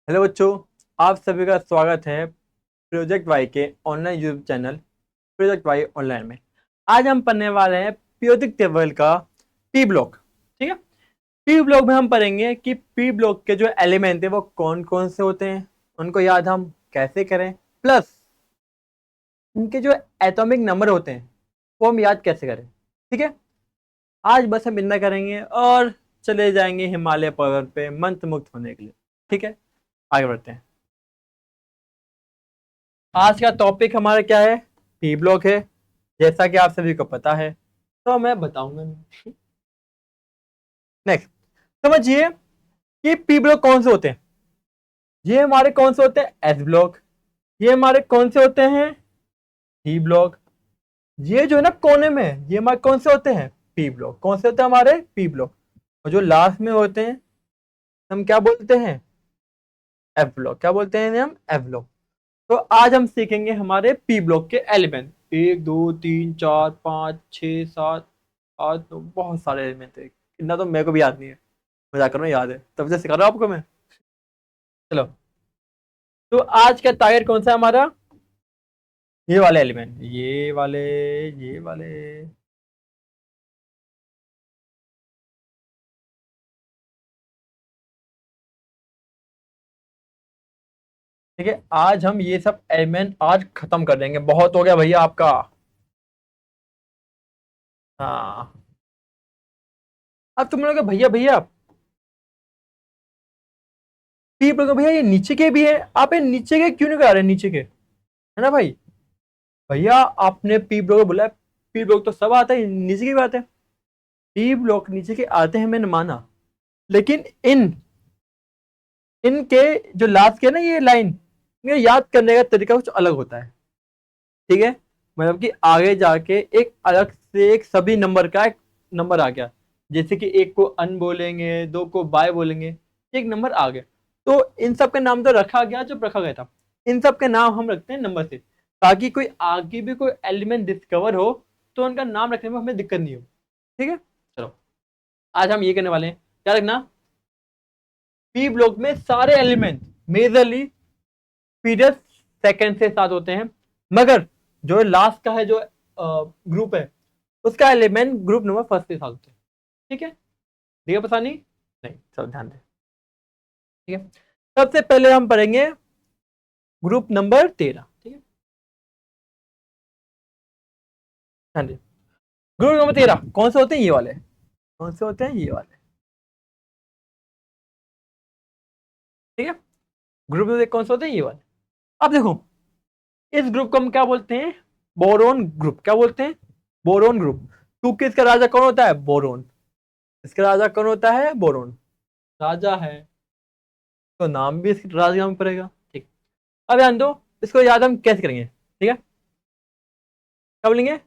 Hello बच्चों, आप सभी का स्वागत है प्रोजेक्ट वाई के online YouTube channel project Y online में। आज हम पढ़ने वाले हैं पीरियोडिक टेबल का पी ब्लॉक। ठीक है, पी ब्लॉक में हम पढ़ेंगे कि पी ब्लॉक के जो एलिमेंट है वो कौन कौन से होते हैं, उनको याद हम कैसे करें, प्लस उनके जो एटॉमिक नंबर होते हैं वो हम याद कैसे करें। ठीक है, आज बस हम इतना करेंगे और चले जाएंगे हिमालय पर्वत पे मंत्र मुक्त होने के लिए। ठीक है, आगे बढ़ते हैं। आज का टॉपिक हमारा क्या है? पी ब्लॉक है, जैसा कि आप सभी को पता है, तो मैं बताऊंगा नहीं। नेक्स्ट, समझिए कि पी ब्लॉक कौन से होते हैं। ये हमारे कौन से होते हैं? S block. ये हमारे कौन से होते हैं? T block. ये जो है ना कोने में, ये हमारे कौन से होते हैं? P block. कौन से होते हैं हमारे? P block. और जो लास्ट में होते हैं हम क्या बोलते हैं? F block. क्या बोलते हैं हम? F block. तो आज हम सीखेंगे हमारे पी ब्लॉक के एलिमेंट। एक दो तीन चार पाँच छः सात आठ, तो बहुत सारे एलिमेंट है, इतना तो मेरे को भी याद नहीं है। मजाक कर रहा हूँ, याद है तब से सिखा रहा हूँ आपको मैं। चलो, तो आज का टारगेट कौन सा है हमारा? ये वाले एलिमेंट, ये वाले। ठीक है, आज हम ये सब एलिमेंट आज खत्म कर देंगे। बहुत हो गया भैया आपका। हाँ, अब तुम लोग भैया भैया पी बोलोगे भैया ये नीचे के भी है, आप ये नीचे के क्यों नहीं करा रहे? नीचे के है ना भाई? भैया आपने पी ब्लॉक बोला है, पी ब्लॉक तो सब आता है, नीचे की बात है। पी ब्लॉक नीचे के आते हैं, मैंने माना, लेकिन इन इनके जो लास्ट के ना ये लाइन, ये याद करने का तरीका कुछ अलग होता है। ठीक है, मतलब कि आगे जाके एक अलग से एक सभी नंबर का एक नंबर आ गया। जैसे कि एक को अन बोलेंगे, दो को बाय बोलेंगे, एक नंबर आ गया। तो इन सब का नाम तो रखा गया जब रखा गया था, इन सब के नाम हम रखते हैं नंबर से, ताकि कोई आगे भी कोई एलिमेंट डिस्कवर हो तो उनका नाम रखने में हमें दिक्कत नहीं हो। ठीक है, चलो आज हम ये करने वाले हैं। क्या रखना? पी ब्लॉक में सारे एलिमेंट मेजरली पीरियड सेकंड से स्टार्ट होते हैं, मगर जो लास्ट का है जो ग्रुप है उसका एलिमेंट ग्रुप नंबर फर्स्ट के साथ होते हैं। ठीक है, दिया परेशानी नहीं, सब ध्यान दें। ठीक है, सबसे पहले हम पढ़ेंगे ग्रुप नंबर 13। ठीक है, हाँ जी। ग्रुप नंबर 13 कौन से होते हैं? ये वाले। कौन से होते हैं? ये वाले। ठीक है, ग्रुप नंबर कौन से होते हैं? ये वाले। अब देखो, इस ग्रुप को हम क्या बोलते हैं? Boron group. क्या बोलते हैं? Boron group. क्योंकि इसका राजा कौन होता है? बोरोन। इसका राजा कौन होता है? बोरोन राजा है, तो नाम भी इसके राजा नाम पड़ेगा। ठीक, अब ध्यान दो, इसको याद हम कैसे करेंगे। ठीक है, क्या बोलेंगे?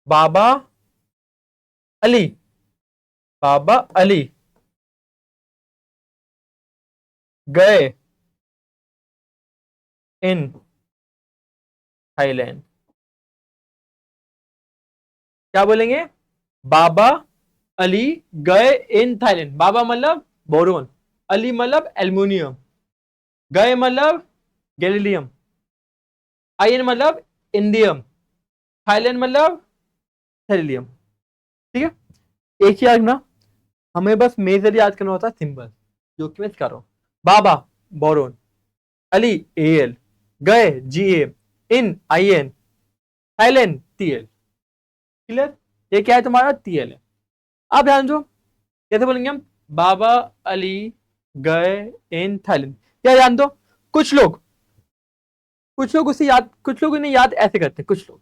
बाबा अली। बाबा अली गए इन थाईलैंड। क्या बोलेंगे? बाबा अली गए इन थाईलैंड। बाबा मतलब बोरोन, अली मतलब एल्युमिनियम, गए मतलब गैलीलियम, आयन मतलब इंडियम, थाईलैंड मतलब थेरिलियम। ठीक है, एक ही रखना, हमें बस मेजर याद करना होता है सिंबल, जो कि मैं सिखा रहा हूं। बाबा बोरोन, अली एल, गए जीए, इन आईएन, थाईलैंड टीएल। क्लियर? ये क्या है तुम्हारा? टीएल है। अब ध्यान दो, कैसे बोलेंगे हम? बाबा अली गए इन थाईलैंड। क्या ध्यान दो, कुछ लोग कुछ लोग उसे याद, कुछ लोग इन्हें याद ऐसे करते हैं, कुछ लोग।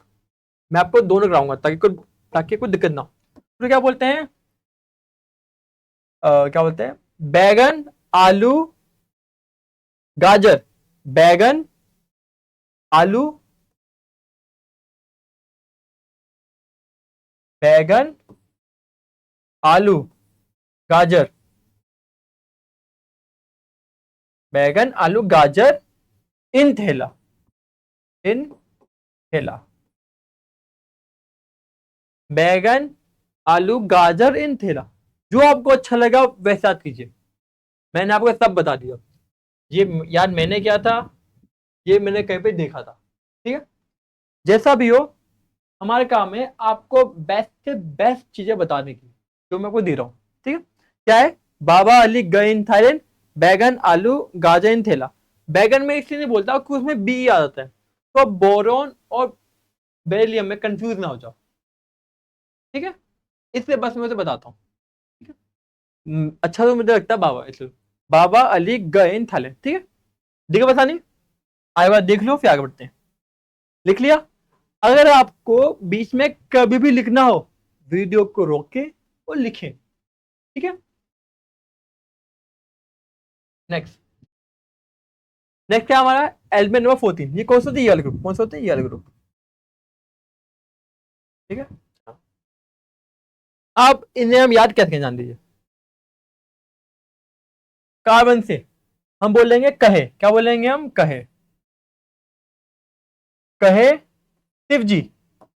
मैं आपको दोनों कराऊंगा ताकि कोई दिक्कत ना हो। तो क्या बोलते हैं? क्या बोलते हैं? बैगन, आलू, गाजर। बैगन, आलू, बैगन, आलू, गाजर। बैगन, आलू, गाजर, इन थैला। इन थैला। बैगन, आलू, गाजर, इन थैला। जो आपको अच्छा लगा वैसा कीजिए, मैंने आपको सब बता दिया। ये यार मैंने क्या था, ये मैंने कहीं पे देखा था, ठीक है। जैसा भी हो, हमारे काम है आपको बेस्ट से बेस्ट चीजें बताने की, जो मैं आपको दे रहा हूँ, ठीक है। क्या है? बाबा अली गए इन थाईलैंड, बैगन आलू गाजर इन थैला। बैगन में इसलिए नहीं बोलता कि उसमें बी आ जाता है, तो आप बोरोन और बेरिलियम में कंफ्यूज ना हो जाओ, ठीक है। इसलिए बस मैं उसे बताता हूँ, ठीक है। अच्छा तो मुझे लगता है बाबा, इसलिए बाबा अली गए इन थाईलैंड, ठीक है। ठीक है, बता नहीं आगे बात देख लो, फिर आगे बढ़ते हैं। लिख लिया? अगर आपको बीच में कभी भी लिखना हो, वीडियो को रोक के और लिखें, ठीक है। नेक्स्ट, नेक्स्ट क्या हमारा? Element number 14। ये कौन सा होता है? ये वाला ग्रुप। कौन सा होता है? ये वाला ग्रुप, ठीक है। अब इन्हें हम याद कैसे जान दीजिए। कार्बन से हम बोलेंगे कहे। क्या बोलेंगे हम? कहे। कहे शिव जी।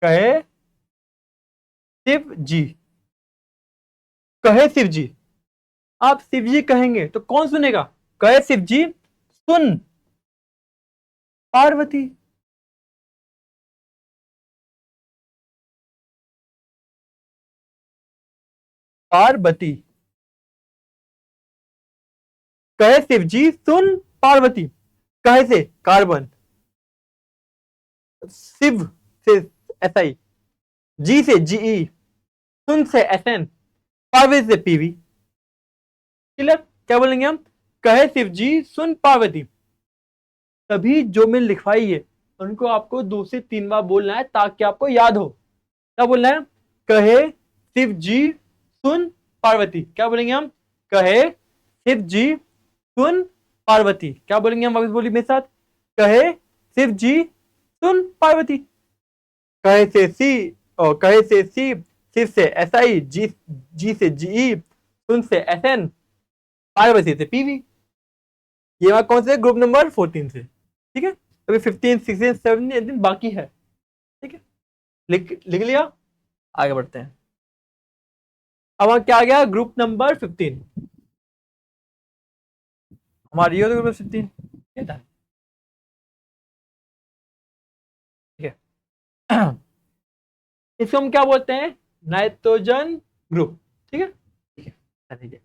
कहे शिव जी। कहे शिव जी। आप शिव जी कहेंगे तो कौन सुनेगा? कहे शिव जी सुन पार्वती। पार्वती। कहे शिव जी सुन पार्वती। कहे से कार्बन, शिव से एस आई, जी से जीई, सुन से एस एन, पार्वती से पीवी। क्लियर? क्या बोलेंगे हम? कहे शिव जी सुन पार्वती। तभी जो मैंने लिखवाई है उनको आपको 2 से 3 बार बोलना है ताकि आपको याद हो। क्या बोलना है? कहे शिव जी सुन पार्वती। क्या बोलेंगे हम? कहे शिव जी सुन पार्वती। क्या बोलेंगे हम? वापस बोलिए मेरे साथ। कहे शिव जी सुन पार्वती। कहे से सी, और कहे से सी, शिव से एस आई, जी जी से जीई, सुन से एस एन, पार्वती से पीवी। ये हमारा कौन से? ग्रुप नंबर 14 से, ठीक है। अभी 15, 16, 17, 18 बाकी है, ठीक है। लिख लिख लिया? आगे बढ़ते हैं। अब क्या आ गया? Group number 15। हमारी ये ग्रुप 15, ठीक है। इसको हम क्या बोलते हैं? नाइट्रोजन ग्रुप, ठीक है, ठीक है, ठीक है।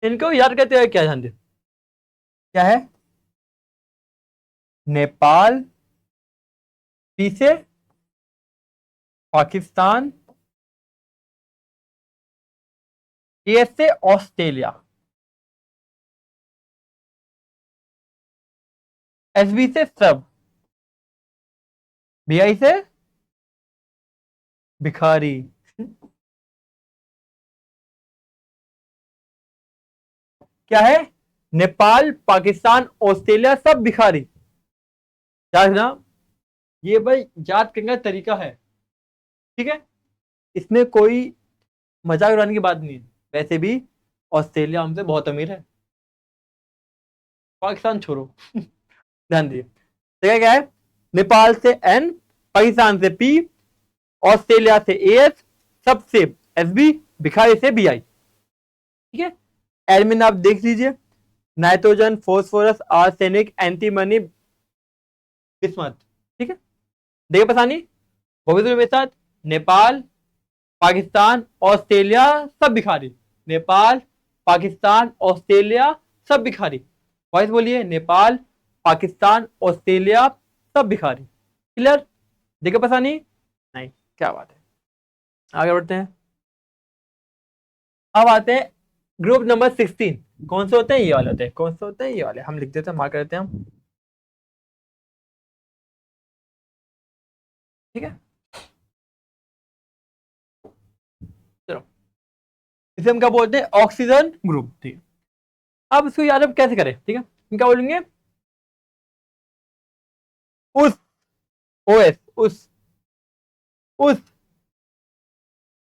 इनको याद करते हुए क्या जानते? क्या है? नेपाल, पी से पाकिस्तान, ए से ऑस्ट्रेलिया, एस बी से सब, बी आई से भिखारी। क्या है? नेपाल, पाकिस्तान, ऑस्ट्रेलिया, सब भिखारी। याद ना? ये भाई याद करने का तरीका है, ठीक है। इसमें कोई मजाक उड़ाने की बात नहीं है। वैसे भी ऑस्ट्रेलिया हमसे बहुत अमीर है, पाकिस्तान छोड़ो। ध्यान दिए। ठीक क्या है? नेपाल से एन, पाकिस्तान से पी, ऑस्ट्रेलिया से एस, सबसे एस बी, भिखारी से बी आई, ठीक है। एडमिन आप देख लीजिए। Nitrogen, phosphorus, arsenic, antimony, bismuth, ठीक है। देखिए पसानी, वो भी तो मेरे साथ। नेपाल, पाकिस्तान, ऑस्ट्रेलिया, सब भिखारी। नेपाल, पाकिस्तान, ऑस्ट्रेलिया, सब भिखारी। वॉइस बोलिए। नेपाल, पाकिस्तान, ऑस्ट्रेलिया, सब भिखारी। क्लियर? देखे पसानी? नहीं, क्या बात है। आगे बढ़ते हैं। अब आते हैं ग्रुप नंबर 16। कौन से होते हैं? ये वाले होते हैं। कौन से होते हैं? ये वाले। हम लिख देते हैं, मार्क कर देते हैं हम, ठीक है। चलो, इसे हम क्या बोलते हैं? ऑक्सीजन ग्रुप, ठीक है। अब इसको याद अब कैसे करें? ठीक है, हम क्या बोलेंगे? उस, ओ एस, उस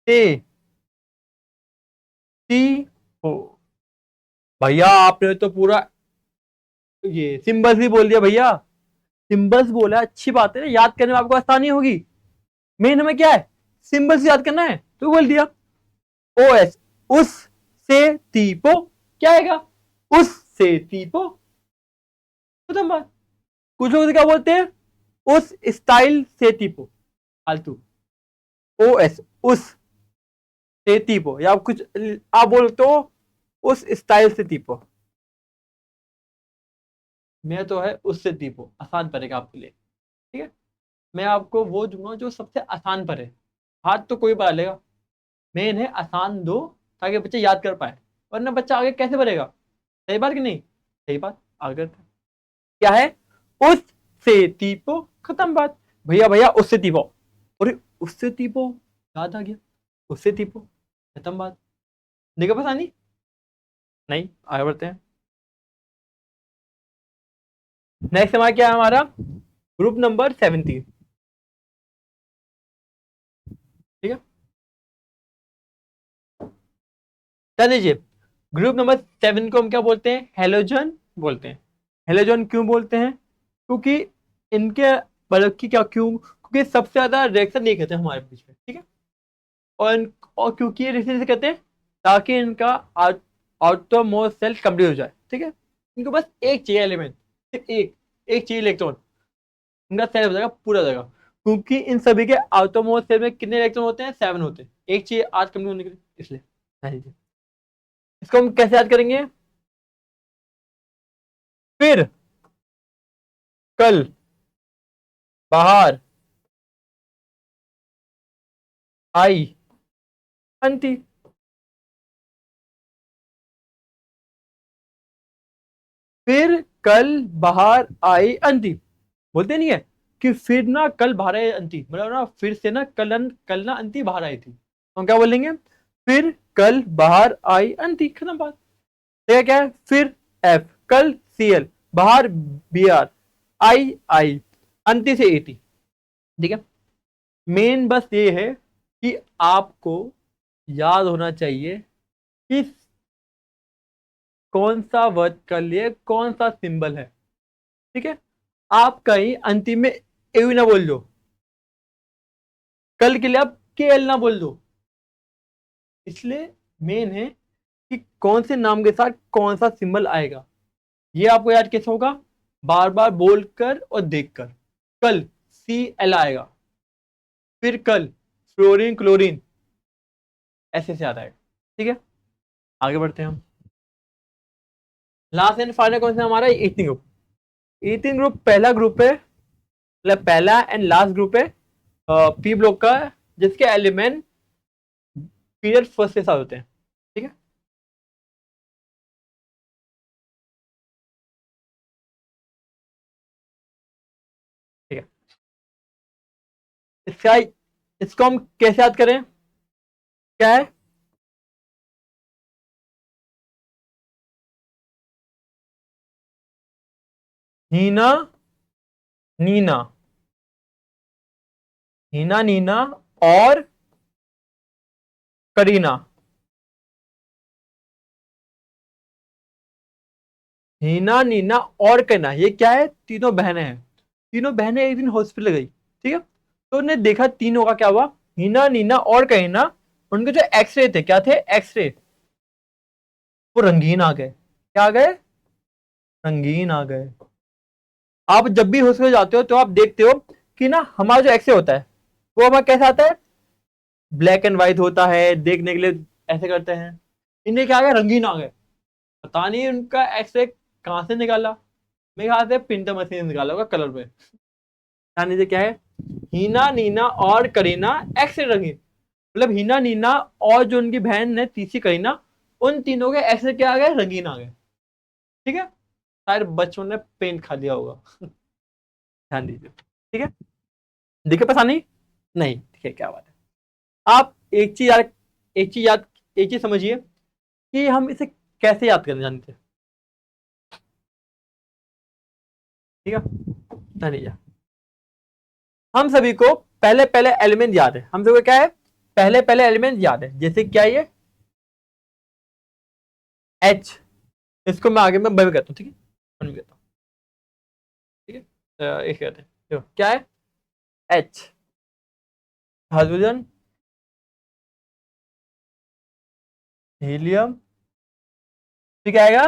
से टी हो। भैया आपने तो पूरा ये सिंबल्स भी बोल दिया भैया। सिंबल्स बोला, अच्छी बात है, याद करने में आपको आसानी होगी। मेन हमें क्या है? सिंबल्स याद करना है, तो बोल दिया। ओ एस, उस से तीपो। क्या आएगा? उस से तीपो। खत्म बात। कुछ लोग क्या बोलते हैं, उस स्टाइल से टीपो, फालतू, ओ एस, उस से टीपो, या कुछ आप बोलते हो उस स्टाइल से टीपो। मैं तो है उससे टीपो, आसान पड़ेगा आपके लिए। ठीक है, मैं आपको वो दूंगा जो सबसे आसान पड़े। हाथ तो कोई बढ़ा लेगा, मैं इन्हें आसान दो ताकि बच्चे याद कर पाए, वरना बच्चा आगे कैसे बढ़ेगा। सही बात कि नहीं, सही बात। आगे करते हैं। क्या है, उस से टीपो, खत्म बात। भैया भैया उससे टीपो, अरे उससे टीपो, याद आ गया, उससे टीपो, खत्म बात। देखा पता नहीं, नहीं आगे बढ़ते हैं। नेक्स्ट हमारा क्या है, हमारा ग्रुप नंबर 17। ठीक है, ध्यान दीजिए। ग्रुप नंबर 7 को हम क्या बोलते हैं, हेलोजन बोलते हैं। हेलोजन क्यों बोलते हैं, क्योंकि इनके मतलब की क्या, क्यों, क्योंकि सबसे ज्यादा रिएक्शन नहीं करते हमारे बीच में। ठीक है, और क्योंकि ये रिएक्शन से करते हैं ताकि इनका आउटरमोस्ट सेल कंप्लीट हो जाए। ठीक है, इनको बस एक चाहिए एलिमेंट, सिर्फ एक चाहिए इलेक्ट्रॉन, इनका सेल हो जाएगा, पूरा हो जाएगा। क्योंकि इन सभी के आउटरमोस्ट सेल में कितने इलेक्ट्रॉन होते हैं, 7 होते हैं, एक चाहिए आज कंप्लीट होने के लिए, इसलिए। हाँ जी। इसको हम कैसे याद करेंगे, फिर कल बाहर आई अंती। फिर कल बाहर आई अंती, बोलते नहीं है कि फिर ना कल बाहर आई अंती, मतलब ना फिर से ना कल ना अंती बाहर आई थी, तो हम क्या बोलेंगे, फिर कल बाहर आई अंती, खत्म बात। ठीक है, क्या है, फिर एफ, कल सी एल, बाहर बी आर, आई अंती से एटी। ठीक है, मेन बस ये है कि आपको याद होना चाहिए कि कौन सा वर्ड के लिए कौन सा सिंबल है। ठीक है, आप कहीं अंतिम में ए ना बोल दो, कल के लिए आप के एल ना बोल दो, इसलिए मेन है कि कौन से नाम के साथ कौन सा सिंबल आएगा, ये आपको याद कैसे होगा, बार बार बोलकर और देखकर। कल सी एल आएगा, फिर कल फ्लोरीन क्लोरीन, ऐसे से याद आएगा। ठीक है, आगे बढ़ते हैं हम। लास्ट एंड फाइनल कौन सा हमारा, एथनिक ग्रुप। एथनिक ग्रुप पहला ग्रुप है, मतलब पहला एंड लास्ट ग्रुप है पी ब्लॉक का, जिसके एलिमेंट पीरियड फर्स्ट के साथ होते हैं। ठीक है, ठीक है, इसका इसको हम कैसे याद करें, क्या है, हीना नीना, हीना नीना और करीना। हीना नीना और करीना, ये क्या है, तीनों बहनें हैं। तीनों बहनें एक दिन हॉस्पिटल गई। ठीक है, तो उन्हें देखा तीनों का क्या हुआ, हीना नीना और करीना, उनके जो एक्सरे थे, क्या थे एक्सरे, वो रंगीन आ गए। क्या आ गए, रंगीन आ गए। आप जब भी हॉस्पिटल जाते हो तो आप देखते हो कि ना हमारा जो एक्सरे होता है वो हमारा कैसा आता है, ब्लैक एंड व्हाइट होता है, देखने के लिए ऐसे करते हैं। इन्हें क्या आ गया, रंगीन आ गए। पता नहीं उनका एक्सरे कहाँ से निकाला, मेरे ख्याल से प्रिंटर मशीन से निकाला होगा कलर पे। ध्यान दीजिए, क्या है, हीना नीना और करीना एक्सरे रंगीन, मतलब हीना नीना और जो उनकी बहन है तीसरी करीना, उन तीनों के एक्सरे क्या आ गए, रंगीन आ गए। ठीक है, शायद बच्चों ने पेंट खा लिया होगा। ध्यान दीजिए। ठीक है, देखिए पता नहीं, नहीं ठीक है, क्या बात है। आप एक चीज याद, एक चीज समझिए कि हम इसे कैसे याद करना जानते हैं। ठीक है, ध्यान दीजिए। हम सभी को पहले पहले एलिमेंट याद है, हम सभी को क्या है, पहले पहले एलिमेंट याद है, जैसे क्या ये एच, इसको मैं आगे में बंद करता हूँ। ठीक है, बंद करता हूँ। ठीक है, एक कहते हैं, देखो क्या है, एच, हाइड्रोजन, हीलियम, फिर क्या आएगा,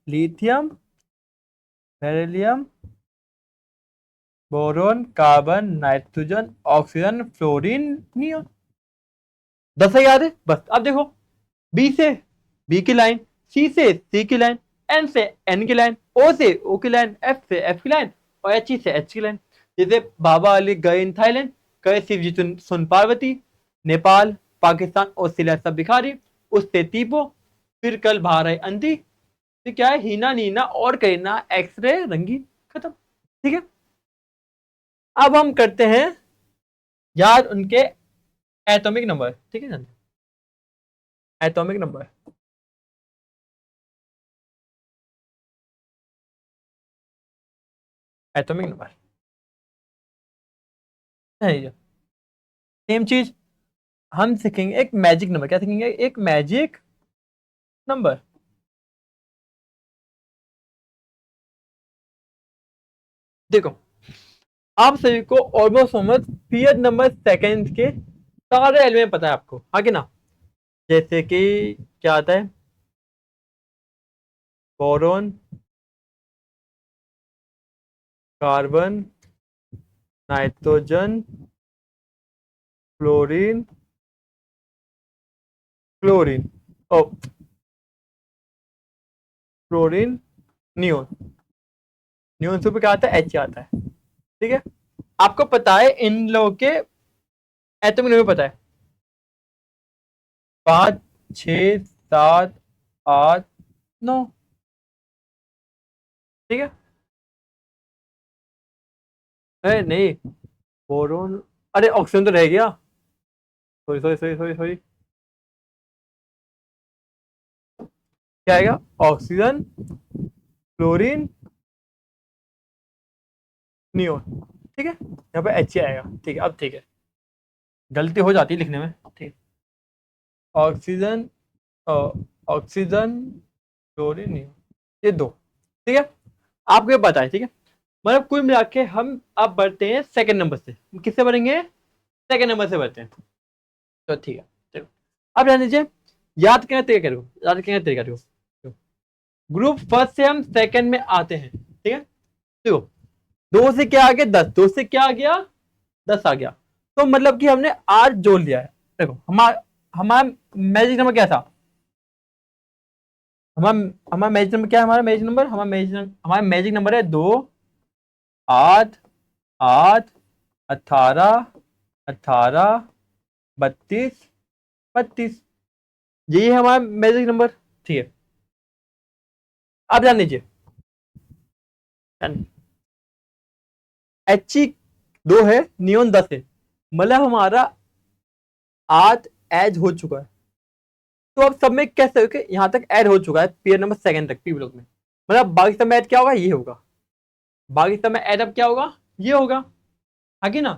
lithium, beryllium, boron, carbon, nitrogen, oxygen, fluorine, neon. 10 से याद है बस। अब देखो, बी से बी की लाइन, सी से सी की लाइन, एन से एन की लाइन, ओ से ओ की लाइन, एफ से एफ की लाइन और एच से एच की लाइन। जैसे बाबा अली गए इन थाईलैंड, गए शिव जी सुन पार्वती, नेपाल, पाकिस्तान, ऑस्ट्रेलिया सब भिखारी, उससे तीपो, फिर कल बाहर आई अंधी, फिर क्या है हीना, नीना और करीना, एक्सरे, रंगीन, खत्म। ठीक है, अब हम करते हैं याद उनके एटॉमिक नंबर। ठीक है, atomic number. Atomic number same चीज हम सीखेंगे, एक मैजिक नंबर। क्या सीखेंगे? एक मैजिक नंबर। देखो, आप सभी को ऑलमोस्ट पीरियड नंबर सेकेंड के सारे एलिमेंट पता है आपको, आगे ना? जैसे कि क्या आता है? Boron, carbon, nitrogen, fluorine, chlorine, O fluorine, neon. Neon से क्या आता है? एच आता है। ठीक है, आपको पता है इन लोगों के एटॉमिक नंबर पता है? 5, 6, 7, 8, 9। ठीक है, अरे नहीं, बोरोन, अरे ऑक्सीजन तो रह गया। Sorry sorry sorry sorry sorry, क्या आएगा? Oxygen, chlorine, neon. ठीक है, यहाँ पे एच आएगा। ठीक है, अब ठीक है, गलती हो जाती है लिखने में। ठीक है, ऑक्सीजन, ऑक्सीजन, क्लोरीन, नियोन, ये दो। ठीक है, आपको ये पता है। ठीक है, मतलब कुल मिला के हम अब बढ़ते हैं सेकंड नंबर से। किससे बढ़ेंगे? सेकंड नंबर से बढ़ते हैं। तो ठीक है, चलो अब जान लीजिए, याद करने का तरीका करो, याद करने का तरीका करो। ग्रुप फर्स्ट से हम सेकंड में आते हैं। ठीक है, देखो, 2 से क्या आ गया? 10। 2 से क्या आ गया? 10 आ गया। तो मतलब कि हमने 8 जोड़ लिया है। देखो, हमारा हमारा मैजिक नंबर क्या था? हमारा हमारा मैजिक नंबर क्या है? हमारा मैजिक नंबर है 2, 8, 8, 18, 18, 32, 32। यही है हमारा मैजिक नंबर। ठीक है, आप जान लीजिए, एच 2 है, नियोन 10 है, मतलब हमारा 8 ऐड हो चुका है। तो अब सब में कैसे हो कि यहां तक ऐड हो चुका है पेयर नंबर सेकंड तक पी ब्लॉक में, मतलब बाकी सब में ऐड क्या होगा? ये होगा। बाकी सब में ऐड अब क्या होगा? ये होगा। आगे ना,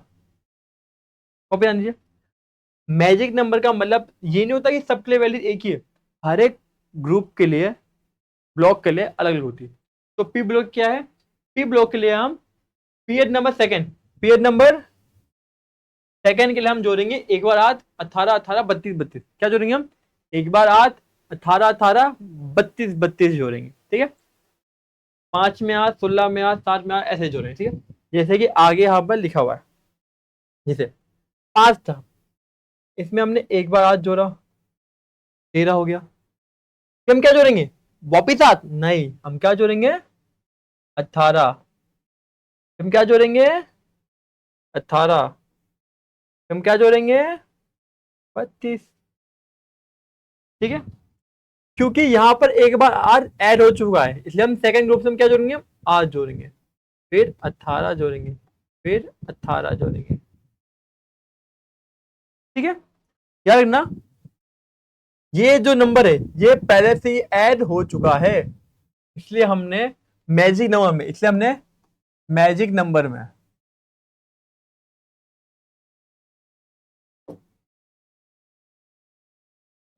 कॉपी ध्यान दीजिए, मैजिक नंबर का मतलब ये नहीं होता कि सबके लिए वैल्यू एक ही है। हर एक ग्रुप के लिए, ब्लॉक के लिए अलग अलग होती है। तो पी ब्लॉक क्या है? पी ब्लॉक के लिए हम period number second, period number second के लिए हम जोड़ेंगे एक बार 8, 18, 18, 32, 32। क्या जोड़ेंगे हम? एक बार 8, 18, 18, 32, 32 जोड़ेंगे। ठीक है, 5 में 8, 16 में 8, 7 में 8, ऐसे जोड़ेंगे। ठीक है, जैसे कि आगे यहाँ पर लिखा हुआ है, जैसे 5 था, इसमें हमने एक बार 8 जोड़ा, 13 हो गया। फिर हम क्या जोड़ेंगे? वापिस 8 नहीं, हम क्या जोड़ेंगे? 18। हम क्या जोड़ेंगे? 18। हम क्या जोड़ेंगे? 32। ठीक है, क्योंकि यहां पर एक बार आर ऐड हो चुका है, इसलिए हम सेकंड ग्रुप से हम क्या जोड़ेंगे? 8 जोड़ेंगे, फिर 18 जोड़ेंगे, फिर 18 जोड़ेंगे। ठीक है, याद रखना, ये जो नंबर है ये पहले से ही ऐड हो चुका है, इसलिए हमने मैजिक नंबर में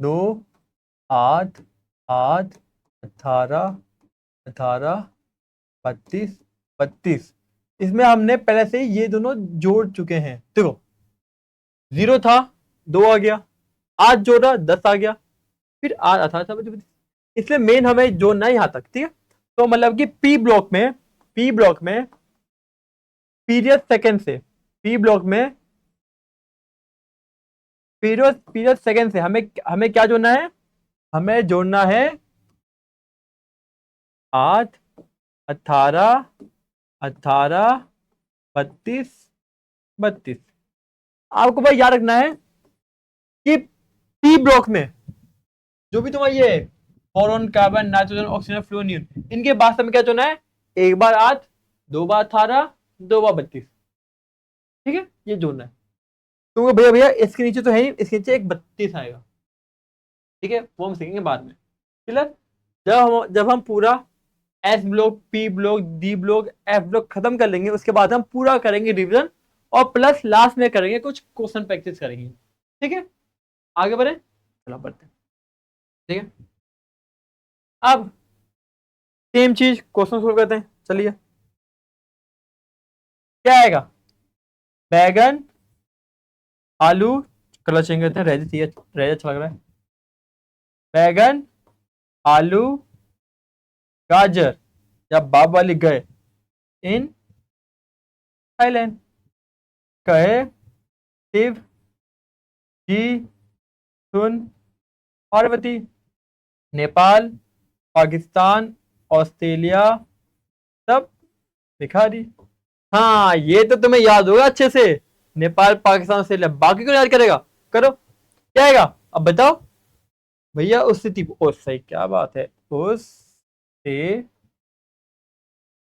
2, 8, 8, 18, 18, 32, 32, इसमें हमने पहले से ही ये दोनों जोड़ चुके हैं। देखो, 0 था, 2 आ गया, 8 जोड़ा, 10 आ गया, फिर 8, 18, 32। इसलिए मेन हमें जोड़ना है यहां तक। ठीक है, तो मतलब कि पी ब्लॉक में पी ब्लॉक में पीरियड सेकंड से, पी ब्लॉक में पीरियड सेकंड से हमें हमें क्या जोड़ना है? हमें जोड़ना है 8, 18, 18, 32, 32। आपको भाई याद रखना है कि पी ब्लॉक में जो भी तुम्हारा ये boron, carbon, nitrogen, oxygen, fluorine, इनके बाद में क्या जोड़ना है? एक बार 8, 2 बार 18, 2 बार 32। ठीक है, ये जोड़ना है तुमको। भैया भैया इसके नीचे तो है नहीं, इसके नीचे एक 32 आएगा। ठीक है, वो हम सीखेंगे बाद में। क्लियर? जब हम पूरा S block, P block, D block, F block खत्म कर लेंगे, उसके बाद हम पूरा करेंगे रिवीजन, और प्लस लास्ट में करेंगे कुछ क्वेश्चन प्रैक्टिस करेंगे। ठीक है, आगे बढ़े, चलो बढ़ते हैं। ठीक है, अब सेम चीज क्वेश्चन सोल्व करते हैं। चलिए, क्या आएगा? बैगन, आलू, कलर चेंज करते हैं, रेड अच्छा लग रहा है। बैगन, आलू, गाजर या बाब वाली गए इन थाईलैंड। कहे शिव, जी, सुन, पार्वती। नेपाल, पाकिस्तान, ऑस्ट्रेलिया, सब भिखारी। हाँ, ये तो तुम्हें याद होगा अच्छे से। नेपाल, पाकिस्तान, ऑस्ट्रेलिया, बाकी को याद करेगा। करो, क्या आएगा अब बताओ भैया? उस स्थिति, ओ सही, क्या बात है, उस से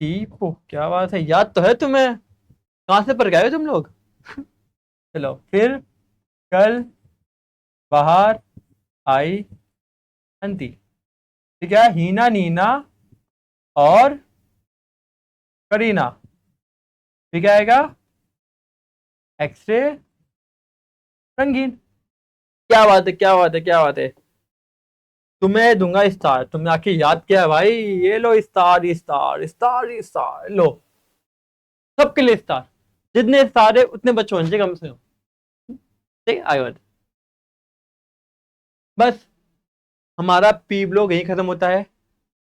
क्या बात है, याद तो है तुम्हें। कहां से पढ़ गए हो तुम लोग? चलो फिर, कल बाहर आई अंती। ठीक है, हीना, नीना और करीना। ठीक आएगा, एक्सरे, रंगीन। क्या बात है, क्या बात है, क्या बात है। तुम्हें दूंगा स्टार, तुमने आके याद किया है भाई। ये लो स्टार, स्टार, स्टार, स्टार लो, सबके लिए स्टार। जितने सारे उतने बच्चों होने चाहिए कम से कम। ठीक है, आगे बढ़ते। बस हमारा पी ब्लॉक यही खत्म होता है।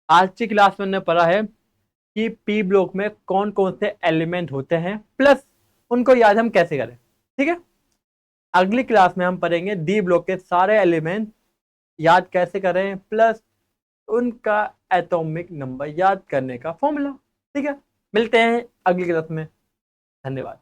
आज की क्लास में हमने पढ़ा है कि पी ब्लॉक में कौन कौन से एलिमेंट होते हैं, प्लस उनको याद हम कैसे करें। ठीक है, अगली क्लास में हम पढ़ेंगे डी ब्लॉक के सारे एलिमेंट याद कैसे करें, प्लस उनका एटॉमिक नंबर याद करने का फॉर्मूला। ठीक है, मिलते हैं अगली क्लास में। धन्यवाद।